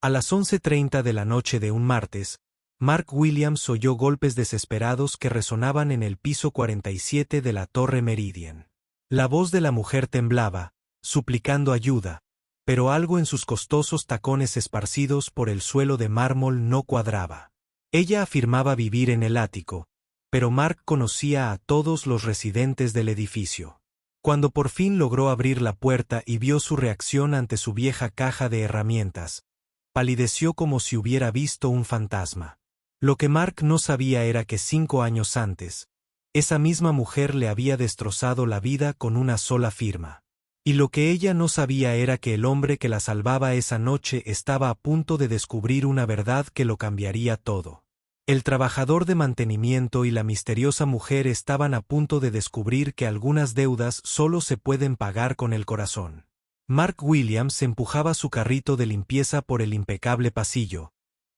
A las 11:30 de la noche de un martes, Mark Williams oyó golpes desesperados que resonaban en el piso 47 de la Torre Meridian. La voz de la mujer temblaba, suplicando ayuda, pero algo en sus costosos tacones esparcidos por el suelo de mármol no cuadraba. Ella afirmaba vivir en el ático, pero Mark conocía a todos los residentes del edificio. Cuando por fin logró abrir la puerta y vio su reacción ante su vieja caja de herramientas, palideció como si hubiera visto un fantasma. Lo que Mark no sabía era que 5 años antes, esa misma mujer le había destrozado la vida con una sola firma. Y lo que ella no sabía era que el hombre que la salvaba esa noche estaba a punto de descubrir una verdad que lo cambiaría todo. El trabajador de mantenimiento y la misteriosa mujer estaban a punto de descubrir que algunas deudas solo se pueden pagar con el corazón. Mark Williams empujaba su carrito de limpieza por el impecable pasillo.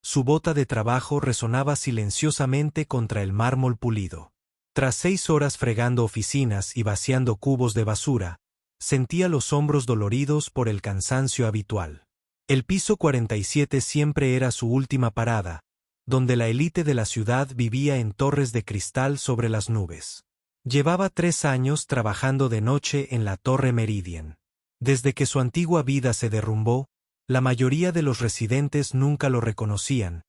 Su bota de trabajo resonaba silenciosamente contra el mármol pulido. Tras 6 horas fregando oficinas y vaciando cubos de basura, sentía los hombros doloridos por el cansancio habitual. El piso 47 siempre era su última parada, donde la élite de la ciudad vivía en torres de cristal sobre las nubes. Llevaba 3 años trabajando de noche en la Torre Meridian. Desde que su antigua vida se derrumbó, la mayoría de los residentes nunca lo reconocían,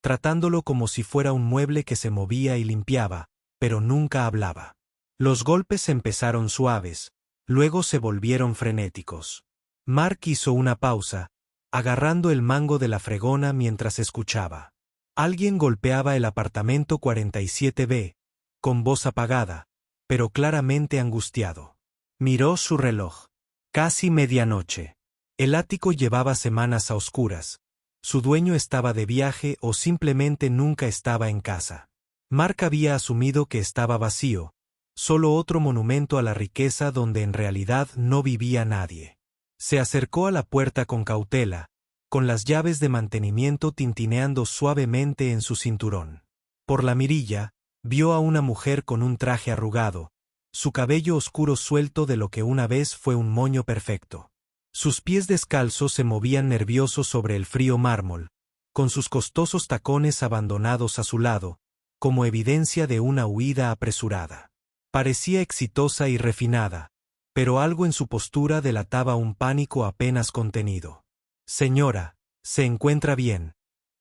tratándolo como si fuera un mueble que se movía y limpiaba, pero nunca hablaba. Los golpes empezaron suaves, luego se volvieron frenéticos. Mark hizo una pausa, agarrando el mango de la fregona mientras escuchaba. Alguien golpeaba el apartamento 47B, con voz apagada, pero claramente angustiado. Miró su reloj. Casi medianoche. El ático llevaba semanas a oscuras. Su dueño estaba de viaje o simplemente nunca estaba en casa. Mark había asumido que estaba vacío, solo otro monumento a la riqueza donde en realidad no vivía nadie. Se acercó a la puerta con cautela, con las llaves de mantenimiento tintineando suavemente en su cinturón. Por la mirilla, vio a una mujer con un traje arrugado, su cabello oscuro suelto de lo que una vez fue un moño perfecto. Sus pies descalzos se movían nerviosos sobre el frío mármol, con sus costosos tacones abandonados a su lado, como evidencia de una huida apresurada. Parecía exitosa y refinada, pero algo en su postura delataba un pánico apenas contenido. «Señora, ¿se encuentra bien?»,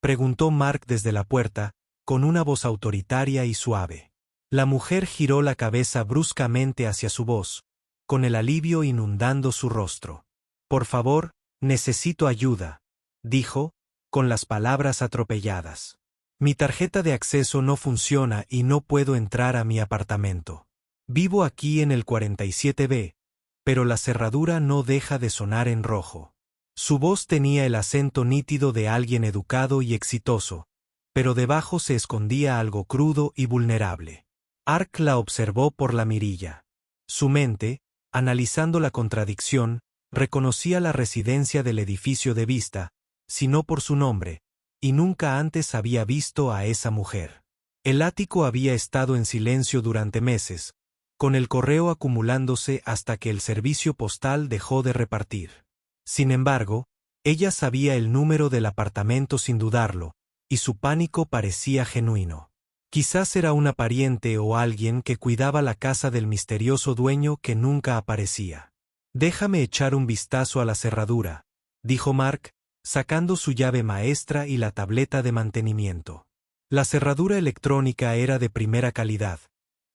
preguntó Mark desde la puerta, con una voz autoritaria y suave. La mujer giró la cabeza bruscamente hacia su voz, con el alivio inundando su rostro. «Por favor, necesito ayuda», dijo, con las palabras atropelladas. «Mi tarjeta de acceso no funciona y no puedo entrar a mi apartamento. Vivo aquí en el 47B, pero la cerradura no deja de sonar en rojo». Su voz tenía el acento nítido de alguien educado y exitoso, pero debajo se escondía algo crudo y vulnerable. Mark la observó por la mirilla. Su mente, analizando la contradicción, reconocía la residencia del edificio de vista, sino por su nombre, y nunca antes había visto a esa mujer. El ático había estado en silencio durante meses, con el correo acumulándose hasta que el servicio postal dejó de repartir. Sin embargo, ella sabía el número del apartamento sin dudarlo, y su pánico parecía genuino. Quizás era una pariente o alguien que cuidaba la casa del misterioso dueño que nunca aparecía. «Déjame echar un vistazo a la cerradura», dijo Mark, sacando su llave maestra y la tableta de mantenimiento. La cerradura electrónica era de primera calidad,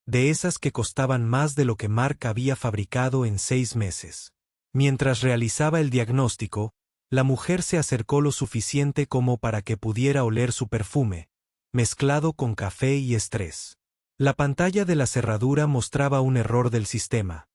de esas que costaban más de lo que Mark había fabricado en 6 meses. Mientras realizaba el diagnóstico, la mujer se acercó lo suficiente como para que pudiera oler su perfume, mezclado con café y estrés. La pantalla de la cerradura mostraba un error del sistema,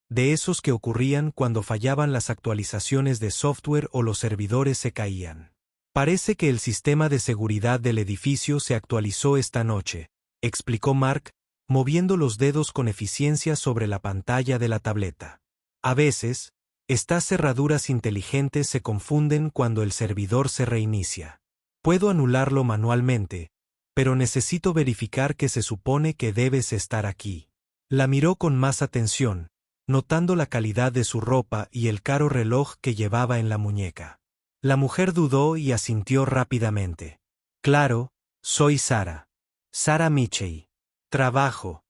de esos que ocurrían cuando fallaban las actualizaciones de software o los servidores se caían. «Parece que el sistema de seguridad del edificio se actualizó esta noche», explicó Mark, moviendo los dedos con eficiencia sobre la pantalla de la tableta. «A veces, estas cerraduras inteligentes se confunden cuando el servidor se reinicia. Puedo anularlo manualmente, pero necesito verificar que se supone que debes estar aquí». La miró con más atención, notando la calidad de su ropa y el caro reloj que llevaba en la muñeca. La mujer dudó y asintió rápidamente. Claro, soy Sara. Sara Mitchell. Trabajo.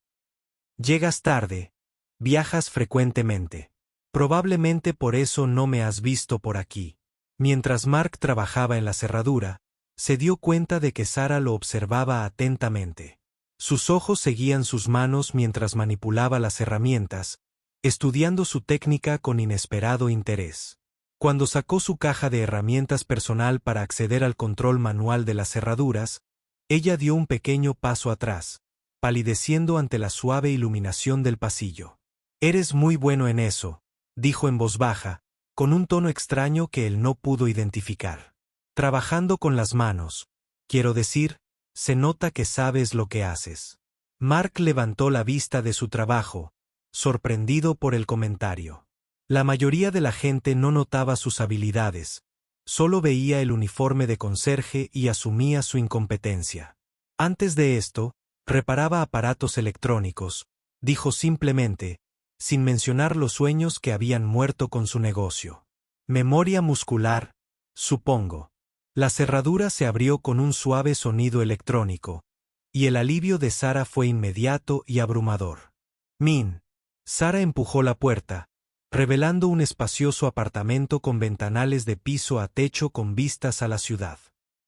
Llegas tarde. Viajas frecuentemente. Probablemente por eso no me has visto por aquí. Mientras Mark trabajaba en la cerradura, se dio cuenta de que Sara lo observaba atentamente. Sus ojos seguían sus manos mientras manipulaba las herramientas, estudiando su técnica con inesperado interés. Cuando sacó su caja de herramientas personal para acceder al control manual de las cerraduras, ella dio un pequeño paso atrás, palideciendo ante la suave iluminación del pasillo. «Eres muy bueno en eso», dijo en voz baja, con un tono extraño que él no pudo identificar. «Trabajando con las manos. Quiero decir, se nota que sabes lo que haces». Mark levantó la vista de su trabajo, sorprendido por el comentario. La mayoría de la gente no notaba sus habilidades, solo veía el uniforme de conserje y asumía su incompetencia. Antes de esto, reparaba aparatos electrónicos, dijo simplemente, sin mencionar los sueños que habían muerto con su negocio. Memoria muscular, supongo. La cerradura se abrió con un suave sonido electrónico, y el alivio de Sara fue inmediato y abrumador. Min. Sara empujó la puerta, revelando un espacioso apartamento con ventanales de piso a techo con vistas a la ciudad.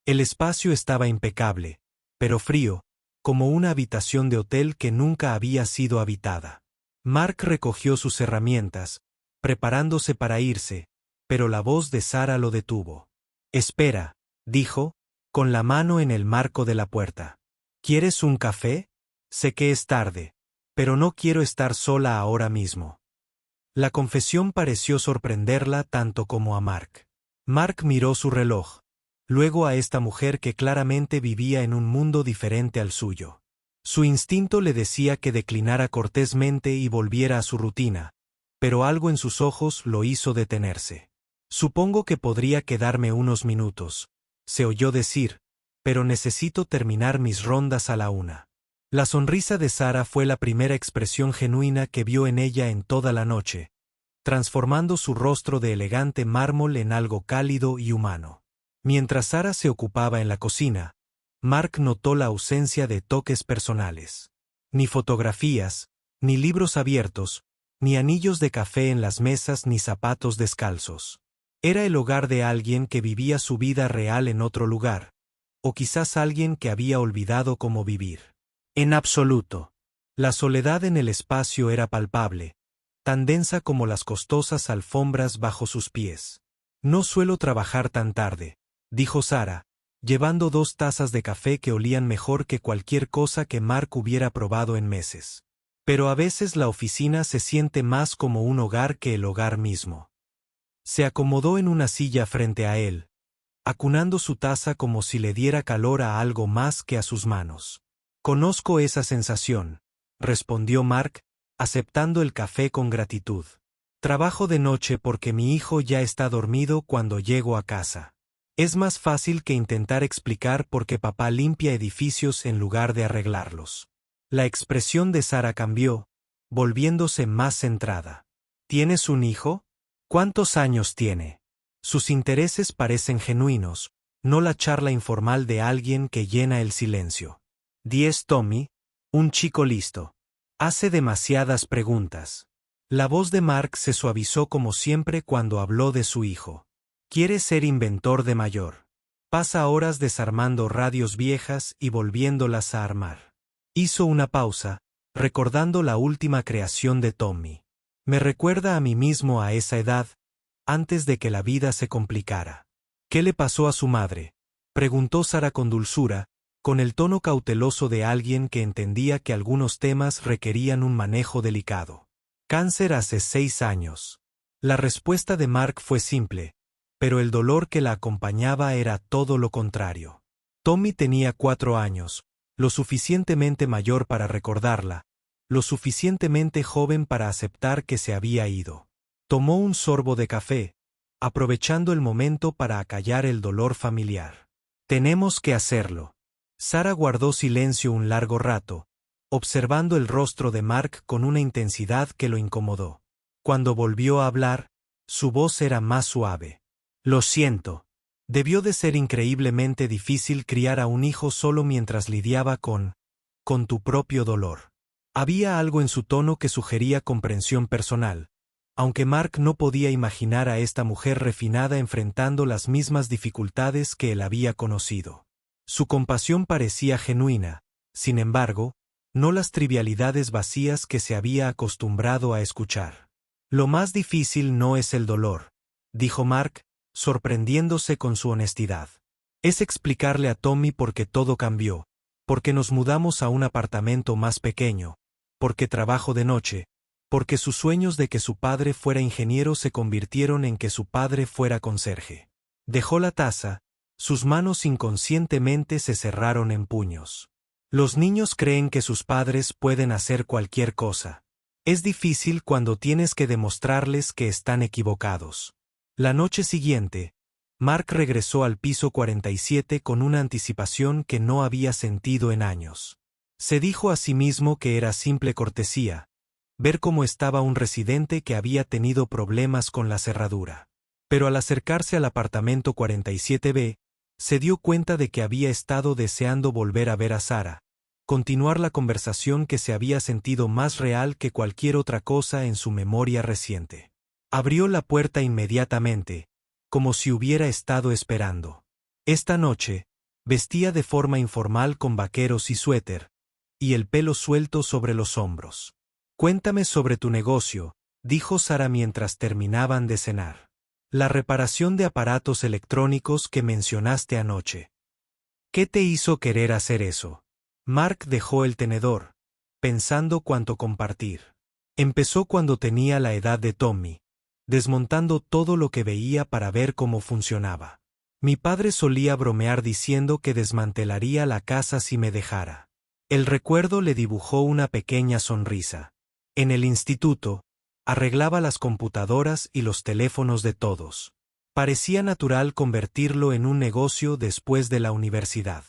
El espacio estaba impecable, pero frío, como una habitación de hotel que nunca había sido habitada. Mark recogió sus herramientas, preparándose para irse, pero la voz de Sara lo detuvo. «Espera», dijo, con la mano en el marco de la puerta. «¿Quieres un café? Sé que es tarde, pero no quiero estar sola ahora mismo». La confesión pareció sorprenderla tanto como a Mark. Mark miró su reloj, luego a esta mujer que claramente vivía en un mundo diferente al suyo. Su instinto le decía que declinara cortésmente y volviera a su rutina, pero algo en sus ojos lo hizo detenerse. «Supongo que podría quedarme unos minutos», se oyó decir, «pero necesito terminar mis rondas a la 1». La sonrisa de Sara fue la primera expresión genuina que vio en ella en toda la noche, transformando su rostro de elegante mármol en algo cálido y humano. Mientras Sara se ocupaba en la cocina, Mark notó la ausencia de toques personales. Ni fotografías, ni libros abiertos, ni anillos de café en las mesas ni zapatos descalzos. Era el hogar de alguien que vivía su vida real en otro lugar, o quizás alguien que había olvidado cómo vivir. En absoluto. La soledad en el espacio era palpable, tan densa como las costosas alfombras bajo sus pies. «No suelo trabajar tan tarde», dijo Sara, llevando 2 tazas de café que olían mejor que cualquier cosa que Mark hubiera probado en meses. «Pero a veces la oficina se siente más como un hogar que el hogar mismo». Se acomodó en una silla frente a él, acunando su taza como si le diera calor a algo más que a sus manos. «Conozco esa sensación», respondió Mark, aceptando el café con gratitud. «Trabajo de noche porque mi hijo ya está dormido cuando llego a casa. Es más fácil que intentar explicar por qué papá limpia edificios en lugar de arreglarlos». La expresión de Sara cambió, volviéndose más centrada. «¿Tienes un hijo? ¿Cuántos años tiene?» Sus intereses parecen genuinos, no la charla informal de alguien que llena el silencio. 10 Tommy, un chico listo. Hace demasiadas preguntas. La voz de Mark se suavizó como siempre cuando habló de su hijo. Quiere ser inventor de mayor. Pasa horas desarmando radios viejas y volviéndolas a armar. Hizo una pausa, recordando la última creación de Tommy. Me recuerda a mí mismo a esa edad, antes de que la vida se complicara. ¿Qué le pasó a su madre?, preguntó Sara con dulzura, con el tono cauteloso de alguien que entendía que algunos temas requerían un manejo delicado. «Cáncer hace 6 años». La respuesta de Mark fue simple, pero el dolor que la acompañaba era todo lo contrario. Tommy tenía 4 años, lo suficientemente mayor para recordarla, lo suficientemente joven para aceptar que se había ido. Tomó un sorbo de café, aprovechando el momento para acallar el dolor familiar. «Tenemos que hacerlo». Sara guardó silencio un largo rato, observando el rostro de Mark con una intensidad que lo incomodó. Cuando volvió a hablar, su voz era más suave. «Lo siento». Debió de ser increíblemente difícil criar a un hijo solo mientras lidiaba con tu propio dolor. Había algo en su tono que sugería comprensión personal, aunque Mark no podía imaginar a esta mujer refinada enfrentando las mismas dificultades que él había conocido. Su compasión parecía genuina, sin embargo, no las trivialidades vacías que se había acostumbrado a escuchar. Lo más difícil no es el dolor, dijo Mark, sorprendiéndose con su honestidad. Es explicarle a Tommy por qué todo cambió, porque nos mudamos a un apartamento más pequeño, porque trabajo de noche, porque sus sueños de que su padre fuera ingeniero se convirtieron en que su padre fuera conserje. Dejó la taza, sus manos inconscientemente se cerraron en puños. Los niños creen que sus padres pueden hacer cualquier cosa. Es difícil cuando tienes que demostrarles que están equivocados. La noche siguiente, Mark regresó al piso 47 con una anticipación que no había sentido en años. Se dijo a sí mismo que era simple cortesía, ver cómo estaba un residente que había tenido problemas con la cerradura. Pero al acercarse al apartamento 47B, se dio cuenta de que había estado deseando volver a ver a Sarah, continuar la conversación que se había sentido más real que cualquier otra cosa en su memoria reciente. Abrió la puerta inmediatamente, como si hubiera estado esperando. Esta noche, vestía de forma informal con vaqueros y suéter, y el pelo suelto sobre los hombros. Cuéntame sobre tu negocio, dijo Sarah mientras terminaban de cenar. La reparación de aparatos electrónicos que mencionaste anoche. ¿Qué te hizo querer hacer eso? Mark dejó el tenedor, pensando cuánto compartir. Empezó cuando tenía la edad de Tommy, desmontando todo lo que veía para ver cómo funcionaba. Mi padre solía bromear diciendo que desmantelaría la casa si me dejara. El recuerdo le dibujó una pequeña sonrisa. En el instituto, arreglaba las computadoras y los teléfonos de todos. Parecía natural convertirlo en un negocio después de la universidad.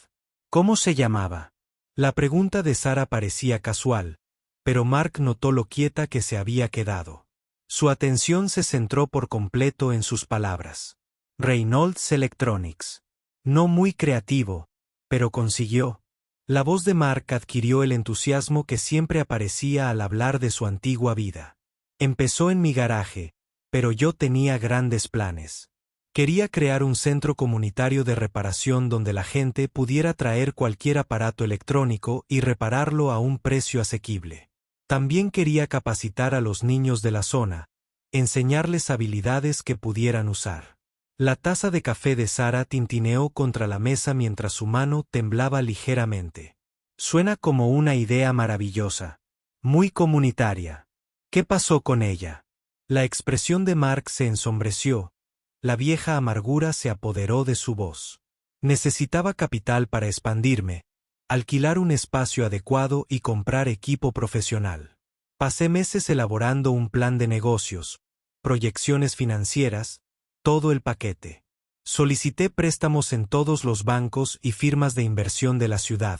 ¿Cómo se llamaba? La pregunta de Sarah parecía casual, pero Mark notó lo quieta que se había quedado. Su atención se centró por completo en sus palabras. Reynolds Electronics. No muy creativo, pero consiguió. La voz de Mark adquirió el entusiasmo que siempre aparecía al hablar de su antigua vida. Empezó en mi garaje, pero yo tenía grandes planes. Quería crear un centro comunitario de reparación donde la gente pudiera traer cualquier aparato electrónico y repararlo a un precio asequible. También quería capacitar a los niños de la zona, enseñarles habilidades que pudieran usar. La taza de café de Sarah tintineó contra la mesa mientras su mano temblaba ligeramente. Suena como una idea maravillosa. Muy comunitaria. ¿Qué pasó con ella? La expresión de Mark se ensombreció. La vieja amargura se apoderó de su voz. Necesitaba capital para expandirme, alquilar un espacio adecuado y comprar equipo profesional. Pasé meses elaborando un plan de negocios, proyecciones financieras, todo el paquete. Solicité préstamos en todos los bancos y firmas de inversión de la ciudad,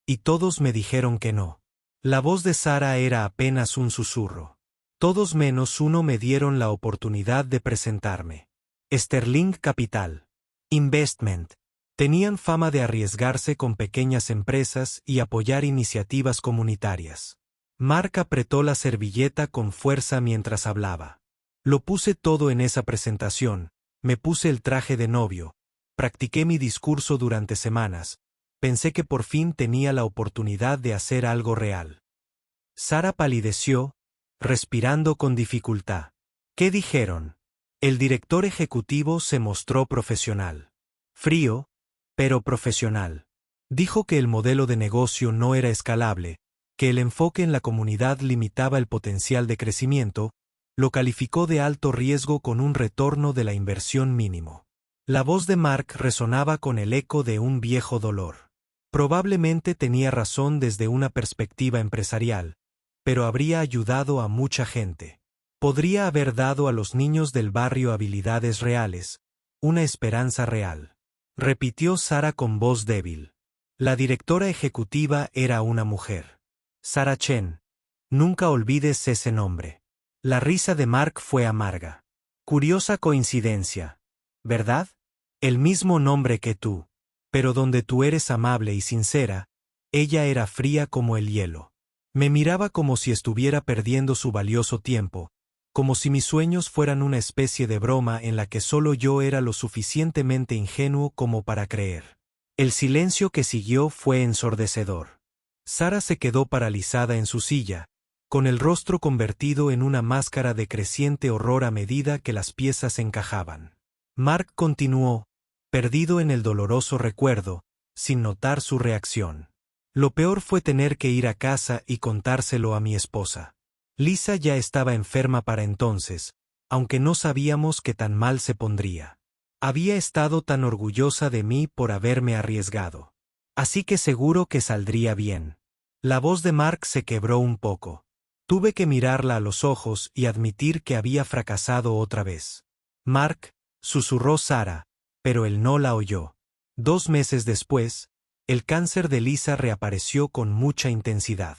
y todos me dijeron que no. La voz de Sarah era apenas un susurro. Todos menos uno me dieron la oportunidad de presentarme. Sterling Capital. Investment. Tenían fama de arriesgarse con pequeñas empresas y apoyar iniciativas comunitarias. Mark apretó la servilleta con fuerza mientras hablaba. Lo puse todo en esa presentación, me puse el traje de novio, practiqué mi discurso durante semanas, pensé que por fin tenía la oportunidad de hacer algo real. Sarah palideció, respirando con dificultad. ¿Qué dijeron? El director ejecutivo se mostró profesional. Frío, pero profesional. Dijo que el modelo de negocio no era escalable, que el enfoque en la comunidad limitaba el potencial de crecimiento, lo calificó de alto riesgo con un retorno de la inversión mínimo. La voz de Mark resonaba con el eco de un viejo dolor. Probablemente tenía razón desde una perspectiva empresarial, pero habría ayudado a mucha gente. Podría haber dado a los niños del barrio habilidades reales, una esperanza real. Repitió Sarah con voz débil. La directora ejecutiva era una mujer. Sarah Chen. Nunca olvides ese nombre. La risa de Mark fue amarga. Curiosa coincidencia, ¿verdad? El mismo nombre que tú. Pero donde tú eres amable y sincera, ella era fría como el hielo. Me miraba como si estuviera perdiendo su valioso tiempo, como si mis sueños fueran una especie de broma en la que solo yo era lo suficientemente ingenuo como para creer. El silencio que siguió fue ensordecedor. Sara se quedó paralizada en su silla, con el rostro convertido en una máscara de creciente horror a medida que las piezas encajaban. Mark continuó, perdido en el doloroso recuerdo, sin notar su reacción. Lo peor fue tener que ir a casa y contárselo a mi esposa. Lisa ya estaba enferma para entonces, aunque no sabíamos que tan mal se pondría. Había estado tan orgullosa de mí por haberme arriesgado. Así que seguro que saldría bien. La voz de Mark se quebró un poco. Tuve que mirarla a los ojos y admitir que había fracasado otra vez. Mark, susurró Sara, pero él no la oyó. 2 meses después, el cáncer de Lisa reapareció con mucha intensidad.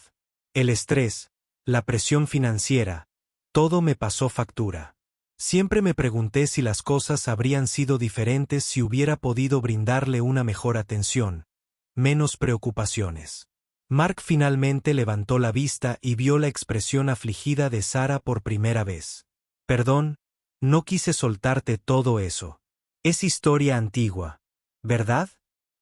El estrés, la presión financiera, todo me pasó factura. Siempre me pregunté si las cosas habrían sido diferentes si hubiera podido brindarle una mejor atención, menos preocupaciones. Mark finalmente levantó la vista y vio la expresión afligida de Sara por primera vez. Perdón, no quise soltarte todo eso. Es historia antigua, ¿verdad?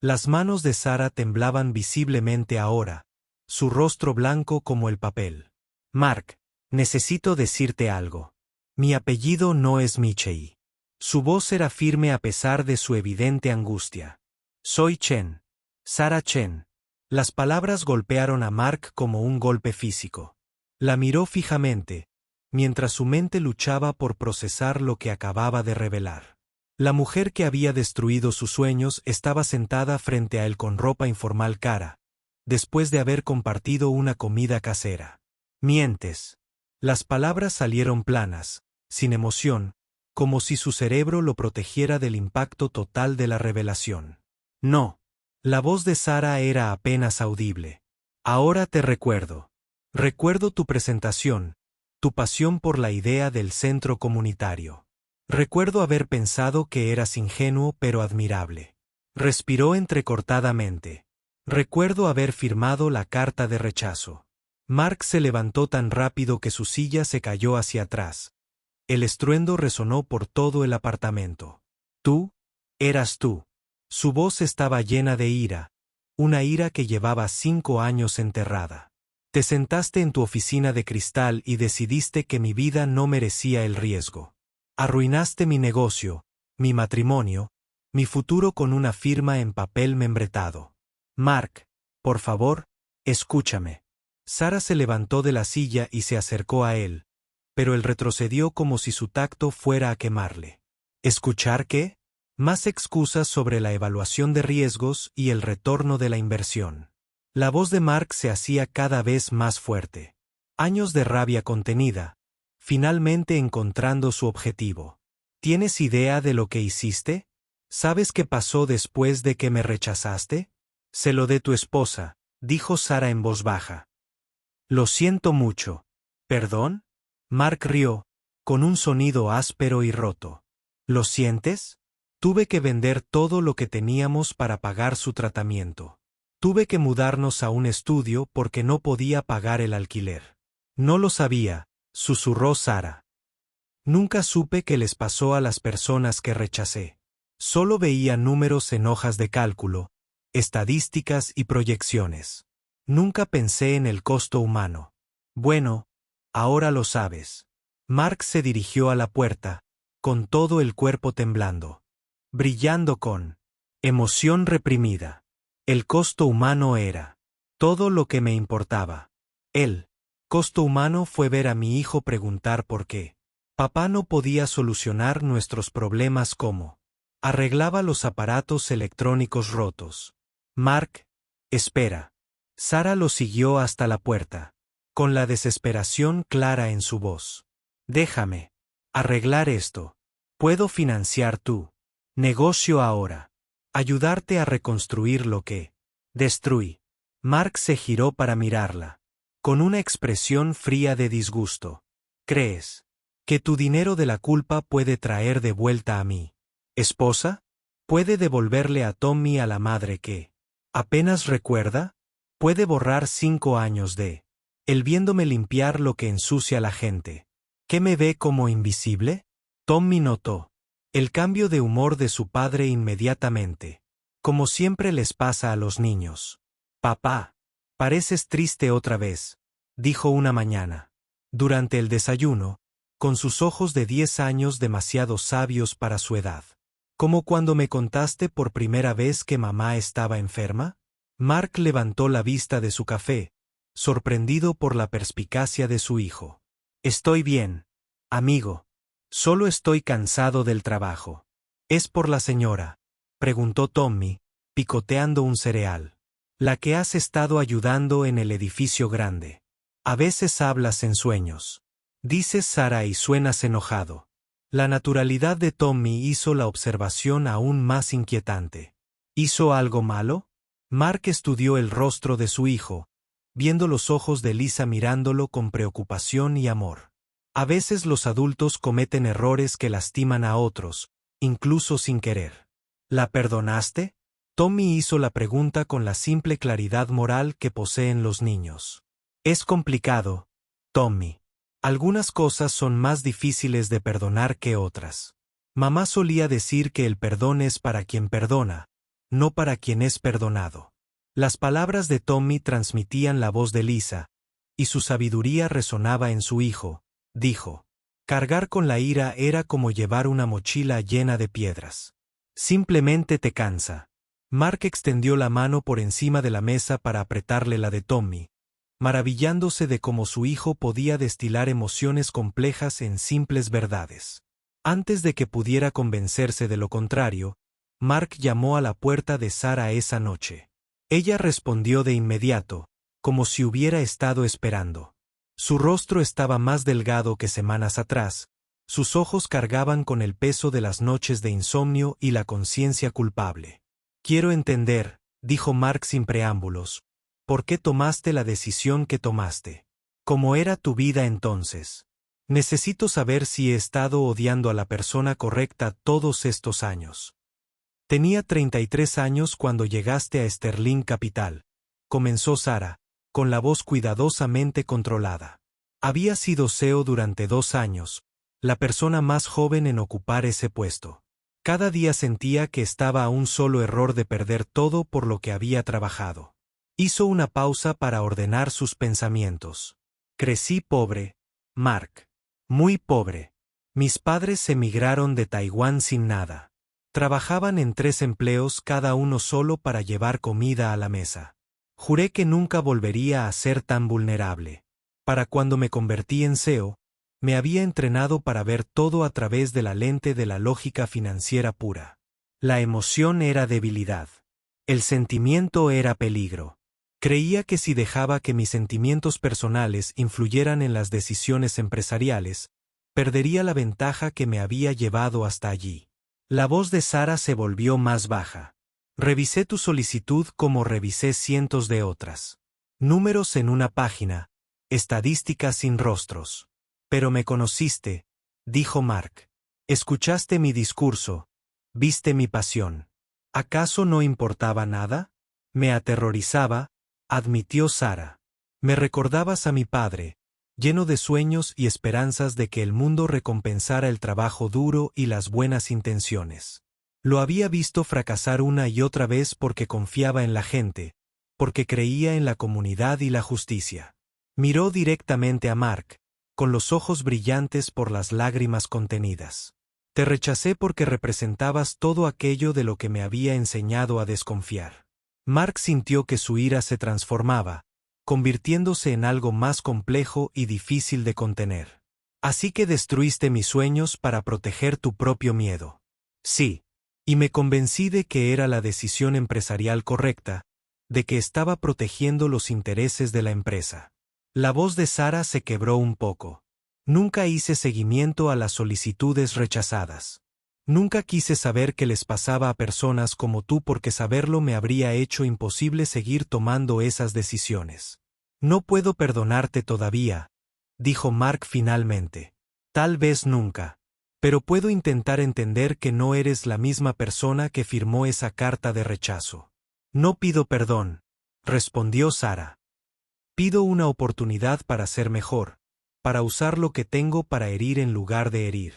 Las manos de Sara temblaban visiblemente ahora, su rostro blanco como el papel. Mark, necesito decirte algo. Mi apellido no es Michei. Su voz era firme a pesar de su evidente angustia. Soy Chen. Sara Chen. Las palabras golpearon a Mark como un golpe físico. La miró fijamente, mientras su mente luchaba por procesar lo que acababa de revelar. La mujer que había destruido sus sueños estaba sentada frente a él con ropa informal cara, después de haber compartido una comida casera. Mientes. Las palabras salieron planas, sin emoción, como si su cerebro lo protegiera del impacto total de la revelación. No. La voz de Sara era apenas audible. Ahora te recuerdo. Recuerdo tu presentación, tu pasión por la idea del centro comunitario. Recuerdo haber pensado que eras ingenuo pero admirable. Respiró entrecortadamente. Recuerdo haber firmado la carta de rechazo. Mark se levantó tan rápido que su silla se cayó hacia atrás. El estruendo resonó por todo el apartamento. Tú, eras tú. Su voz estaba llena de ira, una ira que llevaba 5 años enterrada. Te sentaste en tu oficina de cristal y decidiste que mi vida no merecía el riesgo. Arruinaste mi negocio, mi matrimonio, mi futuro con una firma en papel membretado. Mark, por favor, escúchame. Sara se levantó de la silla y se acercó a él, pero él retrocedió como si su tacto fuera a quemarle. ¿Escuchar qué? Más excusas sobre la evaluación de riesgos y el retorno de la inversión. La voz de Mark se hacía cada vez más fuerte. Años de rabia contenida, finalmente encontrando su objetivo. ¿Tienes idea de lo que hiciste? ¿Sabes qué pasó después de que me rechazaste? Se lo de tu esposa, dijo Sara en voz baja. Lo siento mucho. ¿Perdón? Mark rió, con un sonido áspero y roto. ¿Lo sientes? Tuve que vender todo lo que teníamos para pagar su tratamiento. Tuve que mudarnos a un estudio porque no podía pagar el alquiler. No lo sabía, susurró Sara. Nunca supe qué les pasó a las personas que rechacé. Solo veía números en hojas de cálculo, estadísticas y proyecciones. Nunca pensé en el costo humano. Bueno, ahora lo sabes. Mark se dirigió a la puerta, con todo el cuerpo temblando. Brillando con emoción reprimida. El costo humano era todo lo que me importaba. El costo humano fue ver a mi hijo preguntar por qué. Papá no podía solucionar nuestros problemas como arreglaba los aparatos electrónicos rotos. Mark, espera. Sara lo siguió hasta la puerta, con la desesperación clara en su voz. Déjame arreglar esto. Puedo financiar tu negocio ahora. Ayudarte a reconstruir lo que destruí. Mark se giró para mirarla, con una expresión fría de disgusto. ¿Crees que tu dinero de la culpa puede traer de vuelta a mi esposa? ¿Puede devolverle a Tommy a la madre que apenas recuerda? ¿Puede borrar 5 años de él viéndome limpiar lo que ensucia a la gente? ¿Qué me ve como invisible? Tommy notó el cambio de humor de su padre inmediatamente. Como siempre les pasa a los niños. Papá, pareces triste otra vez, dijo una mañana. Durante el desayuno, con sus ojos de 10 años demasiado sabios para su edad. ¿Como cuando me contaste por primera vez que mamá estaba enferma? Mark levantó la vista de su café, sorprendido por la perspicacia de su hijo. Estoy bien, amigo. Solo estoy cansado del trabajo. ¿Es por la señora?, preguntó Tommy, picoteando un cereal. La que has estado ayudando en el edificio grande. A veces hablas en sueños. Dices Sara y suenas enojado. La naturalidad de Tommy hizo la observación aún más inquietante. ¿Hizo algo malo? Mark estudió el rostro de su hijo, viendo los ojos de Lisa mirándolo con preocupación y amor. A veces los adultos cometen errores que lastiman a otros, incluso sin querer. ¿La perdonaste? Tommy hizo la pregunta con la simple claridad moral que poseen los niños. Es complicado, Tommy. Algunas cosas son más difíciles de perdonar que otras. Mamá solía decir que el perdón es para quien perdona, no para quien es perdonado. Las palabras de Tommy transmitían la voz de Lisa, y su sabiduría resonaba en su hijo. Dijo. Cargar con la ira era como llevar una mochila llena de piedras. Simplemente te cansa. Mark extendió la mano por encima de la mesa para apretarle la de Tommy, maravillándose de cómo su hijo podía destilar emociones complejas en simples verdades. Antes de que pudiera convencerse de lo contrario, Mark llamó a la puerta de Sara esa noche. Ella respondió de inmediato, como si hubiera estado esperando. Su rostro estaba más delgado que semanas atrás, sus ojos cargaban con el peso de las noches de insomnio y la conciencia culpable. Quiero entender, dijo Mark sin preámbulos, ¿por qué tomaste la decisión que tomaste? ¿Cómo era tu vida entonces? Necesito saber si he estado odiando a la persona correcta todos estos años. Tenía 33 años cuando llegaste a Sterling Capital, comenzó Sara, con la voz cuidadosamente controlada. Había sido CEO durante 2 años, la persona más joven en ocupar ese puesto. Cada día sentía que estaba a un solo error de perder todo por lo que había trabajado. Hizo una pausa para ordenar sus pensamientos. Crecí pobre, Mark. Muy pobre. Mis padres emigraron de Taiwán sin nada. Trabajaban en 3 empleos cada uno solo para llevar comida a la mesa. Juré que nunca volvería a ser tan vulnerable. Para cuando me convertí en CEO, me había entrenado para ver todo a través de la lente de la lógica financiera pura. La emoción era debilidad. El sentimiento era peligro. Creía que si dejaba que mis sentimientos personales influyeran en las decisiones empresariales, perdería la ventaja que me había llevado hasta allí. La voz de Sara se volvió más baja. Revisé tu solicitud como revisé cientos de otras. Números en una página, estadísticas sin rostros. Pero me conociste, dijo Mark. Escuchaste mi discurso, viste mi pasión. ¿Acaso no importaba nada? Me aterrorizaba, admitió Sara. Me recordabas a mi padre, lleno de sueños y esperanzas de que el mundo recompensara el trabajo duro y las buenas intenciones. Lo había visto fracasar una y otra vez porque confiaba en la gente, porque creía en la comunidad y la justicia. Miró directamente a Mark, con los ojos brillantes por las lágrimas contenidas. Te rechacé porque representabas todo aquello de lo que me había enseñado a desconfiar. Mark sintió que su ira se transformaba, convirtiéndose en algo más complejo y difícil de contener. Así que destruiste mis sueños para proteger tu propio miedo. Sí. Y me convencí de que era la decisión empresarial correcta, de que estaba protegiendo los intereses de la empresa. La voz de Sara se quebró un poco. Nunca hice seguimiento a las solicitudes rechazadas. Nunca quise saber qué les pasaba a personas como tú porque saberlo me habría hecho imposible seguir tomando esas decisiones. No puedo perdonarte todavía, dijo Mark finalmente. Tal vez nunca. Pero puedo intentar entender que no eres la misma persona que firmó esa carta de rechazo. No pido perdón, respondió Sara. Pido una oportunidad para ser mejor, para usar lo que tengo para herir en lugar de herir.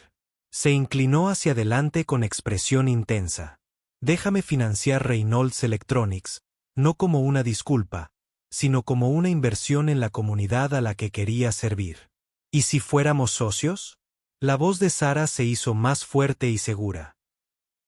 Se inclinó hacia adelante con expresión intensa. Déjame financiar Reynolds Electronics, no como una disculpa, sino como una inversión en la comunidad a la que quería servir. ¿Y si fuéramos socios? La voz de Sara se hizo más fuerte y segura.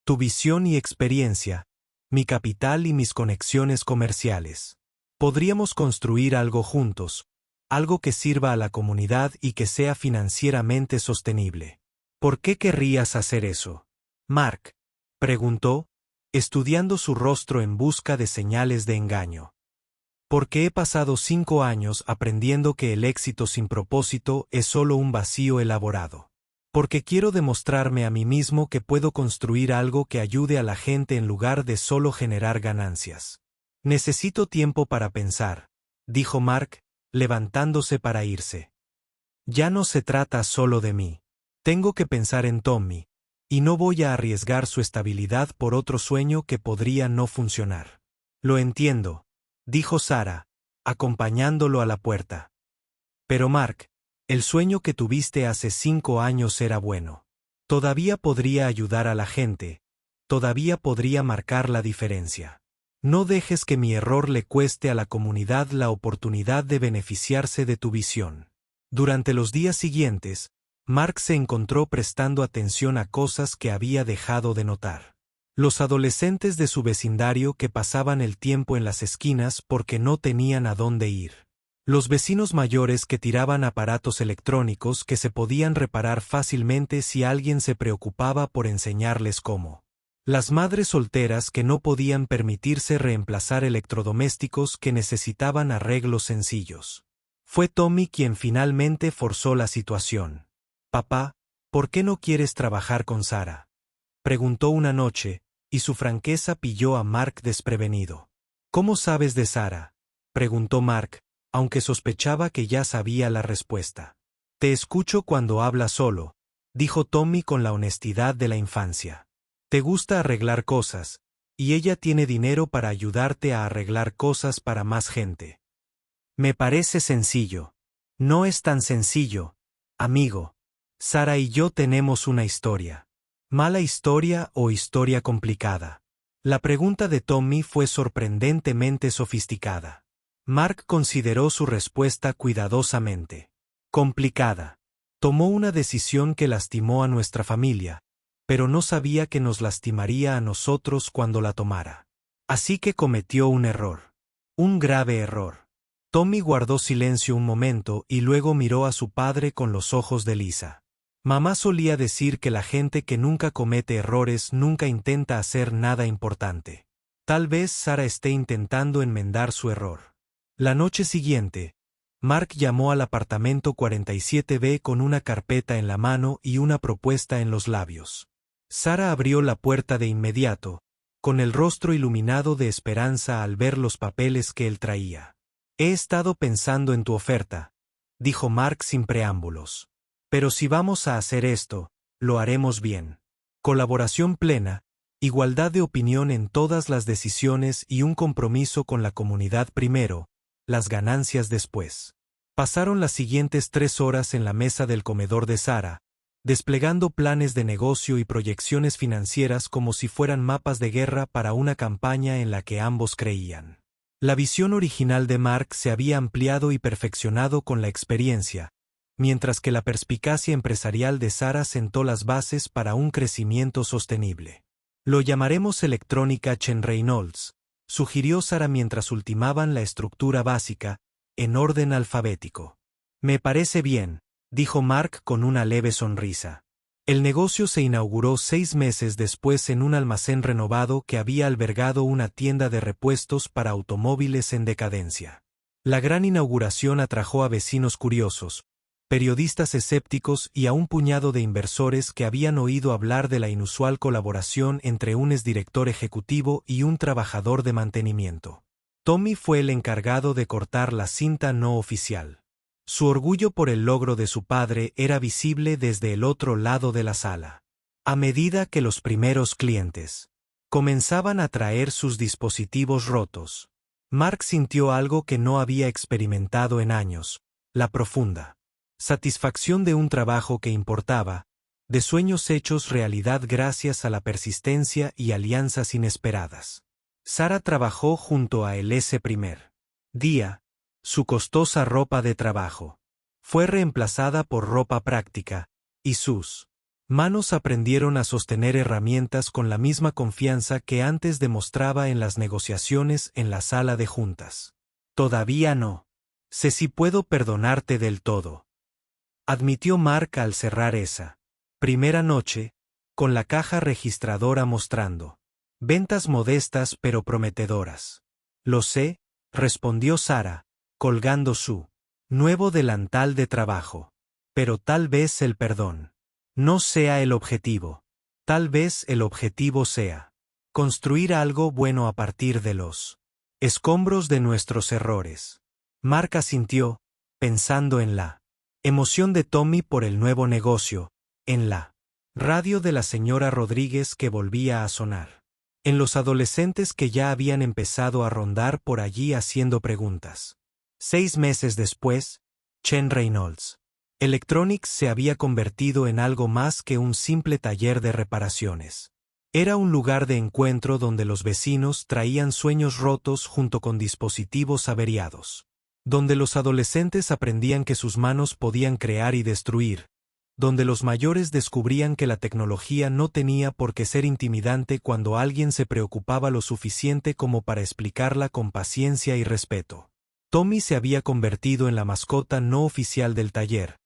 Tu visión y experiencia, mi capital y mis conexiones comerciales. Podríamos construir algo juntos, algo que sirva a la comunidad y que sea financieramente sostenible. ¿Por qué querrías hacer eso? Mark, preguntó, estudiando su rostro en busca de señales de engaño. Porque he pasado 5 años aprendiendo que el éxito sin propósito es solo un vacío elaborado. Porque quiero demostrarme a mí mismo que puedo construir algo que ayude a la gente en lugar de solo generar ganancias. Necesito tiempo para pensar, dijo Mark, levantándose para irse. Ya no se trata solo de mí. Tengo que pensar en Tommy, y no voy a arriesgar su estabilidad por otro sueño que podría no funcionar. Lo entiendo, dijo Sara, acompañándolo a la puerta. Pero Mark, el sueño que tuviste hace 5 años era bueno. Todavía podría ayudar a la gente, todavía podría marcar la diferencia. No dejes que mi error le cueste a la comunidad la oportunidad de beneficiarse de tu visión. Durante los días siguientes, Mark se encontró prestando atención a cosas que había dejado de notar. Los adolescentes de su vecindario que pasaban el tiempo en las esquinas porque no tenían a dónde ir. Los vecinos mayores que tiraban aparatos electrónicos que se podían reparar fácilmente si alguien se preocupaba por enseñarles cómo. Las madres solteras que no podían permitirse reemplazar electrodomésticos que necesitaban arreglos sencillos. Fue Tommy quien finalmente forzó la situación. «Papá, ¿por qué no quieres trabajar con Sara?», preguntó una noche, y su franqueza pilló a Mark desprevenido. «¿Cómo sabes de Sara?», preguntó Mark, aunque sospechaba que ya sabía la respuesta. «Te escucho cuando hablas solo», dijo Tommy con la honestidad de la infancia. «Te gusta arreglar cosas, y ella tiene dinero para ayudarte a arreglar cosas para más gente». «Me parece sencillo». «No es tan sencillo, amigo. Sara y yo tenemos una historia». ¿Mala historia o historia complicada? La pregunta de Tommy fue sorprendentemente sofisticada. Mark consideró su respuesta cuidadosamente. Complicada. Tomó una decisión que lastimó a nuestra familia, pero no sabía que nos lastimaría a nosotros cuando la tomara. Así que cometió un error. Un grave error. Tommy guardó silencio un momento y luego miró a su padre con los ojos de Lisa. Mamá solía decir que la gente que nunca comete errores nunca intenta hacer nada importante. Tal vez Sara esté intentando enmendar su error. La noche siguiente, Mark llamó al apartamento 47B con una carpeta en la mano y una propuesta en los labios. Sara abrió la puerta de inmediato, con el rostro iluminado de esperanza al ver los papeles que él traía. «He estado pensando en tu oferta», dijo Mark sin preámbulos. «Pero si vamos a hacer esto, lo haremos bien. Colaboración plena, igualdad de opinión en todas las decisiones y un compromiso con la comunidad primero, las ganancias después». Pasaron las siguientes 3 horas en la mesa del comedor de Sara, desplegando planes de negocio y proyecciones financieras como si fueran mapas de guerra para una campaña en la que ambos creían. La visión original de Mark se había ampliado y perfeccionado con la experiencia, mientras que la perspicacia empresarial de Sara sentó las bases para un crecimiento sostenible. «Lo llamaremos Electrónica Chen Reynolds», sugirió Sara mientras ultimaban la estructura básica, en orden alfabético. «Me parece bien», dijo Mark con una leve sonrisa. El negocio se inauguró 6 meses después en un almacén renovado que había albergado una tienda de repuestos para automóviles en decadencia. La gran inauguración atrajo a vecinos curiosos, periodistas escépticos y a un puñado de inversores que habían oído hablar de la inusual colaboración entre un exdirector ejecutivo y un trabajador de mantenimiento. Tommy fue el encargado de cortar la cinta no oficial. Su orgullo por el logro de su padre era visible desde el otro lado de la sala. A medida que los primeros clientes comenzaban a traer sus dispositivos rotos, Mark sintió algo que no había experimentado en años: la profunda satisfacción de un trabajo que importaba, de sueños hechos realidad gracias a la persistencia y alianzas inesperadas. Sara trabajó junto a él ese primer día. Su costosa ropa de trabajo fue reemplazada por ropa práctica, y sus manos aprendieron a sostener herramientas con la misma confianza que antes demostraba en las negociaciones en la sala de juntas. Todavía no sé si puedo perdonarte del todo, admitió Mark al cerrar esa primera noche, con la caja registradora mostrando ventas modestas pero prometedoras. Lo sé, respondió Sara, colgando su nuevo delantal de trabajo. Pero tal vez el perdón no sea el objetivo. Tal vez el objetivo sea construir algo bueno a partir de los escombros de nuestros errores. Mark asintió, pensando en la emoción de Tommy por el nuevo negocio, en la radio de la señora Rodríguez que volvía a sonar, en los adolescentes que ya habían empezado a rondar por allí haciendo preguntas. 6 meses después, Chen Reynolds Electronics se había convertido en algo más que un simple taller de reparaciones. Era un lugar de encuentro donde los vecinos traían sueños rotos junto con dispositivos averiados, donde los adolescentes aprendían que sus manos podían crear y destruir, donde los mayores descubrían que la tecnología no tenía por qué ser intimidante cuando alguien se preocupaba lo suficiente como para explicarla con paciencia y respeto. Tommy se había convertido en la mascota no oficial del taller,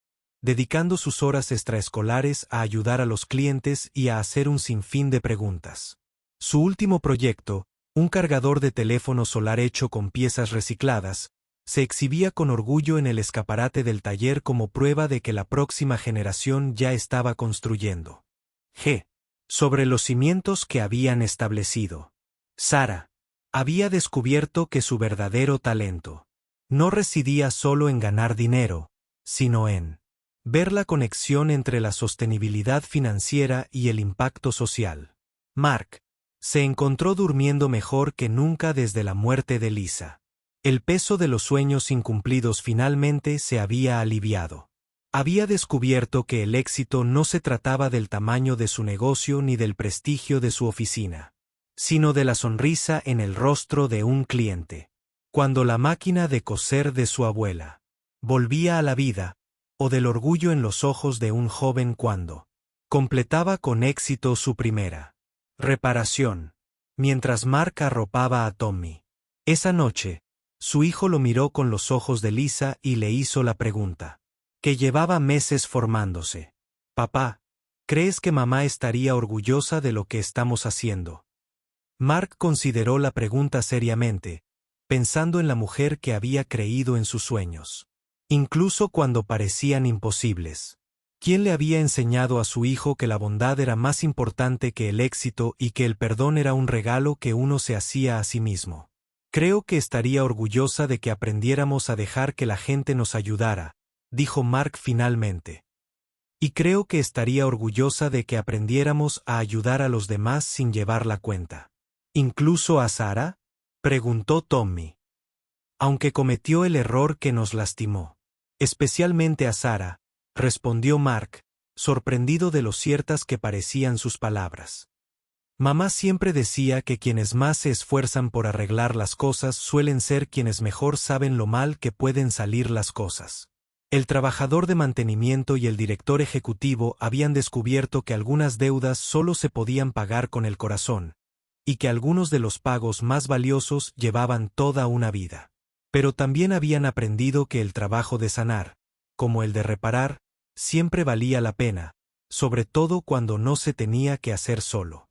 dedicando sus horas extraescolares a ayudar a los clientes y a hacer un sinfín de preguntas. Su último proyecto, un cargador de teléfono solar hecho con piezas recicladas, se exhibía con orgullo en el escaparate del taller como prueba de que la próxima generación ya estaba construyendo sobre los cimientos que habían establecido. Sara había descubierto que su verdadero talento no residía solo en ganar dinero, sino en ver la conexión entre la sostenibilidad financiera y el impacto social. Mark se encontró durmiendo mejor que nunca desde la muerte de Lisa. El peso de los sueños incumplidos finalmente se había aliviado. Había descubierto que el éxito no se trataba del tamaño de su negocio ni del prestigio de su oficina, sino de la sonrisa en el rostro de un cliente. Cuando la máquina de coser de su abuela volvía a la vida, o del orgullo en los ojos de un joven cuando completaba con éxito su primera reparación. Mientras Mark arropaba a Tommy esa noche, su hijo lo miró con los ojos de Lisa y le hizo la pregunta que llevaba meses formándose. Papá, ¿crees que mamá estaría orgullosa de lo que estamos haciendo? Mark consideró la pregunta seriamente, pensando en la mujer que había creído en sus sueños, incluso cuando parecían imposibles. ¿Quién le había enseñado a su hijo que la bondad era más importante que el éxito y que el perdón era un regalo que uno se hacía a sí mismo? Creo que estaría orgullosa de que aprendiéramos a dejar que la gente nos ayudara, dijo Mark finalmente. Y creo que estaría orgullosa de que aprendiéramos a ayudar a los demás sin llevar la cuenta. ¿Incluso a Sara?, preguntó Tommy. Aunque cometió el error que nos lastimó. Especialmente a Sara, respondió Mark, sorprendido de lo ciertas que parecían sus palabras. Mamá siempre decía que quienes más se esfuerzan por arreglar las cosas suelen ser quienes mejor saben lo mal que pueden salir las cosas. El trabajador de mantenimiento y el director ejecutivo habían descubierto que algunas deudas solo se podían pagar con el corazón, y que algunos de los pagos más valiosos llevaban toda una vida. Pero también habían aprendido que el trabajo de sanar, como el de reparar, siempre valía la pena, sobre todo cuando no se tenía que hacer solo.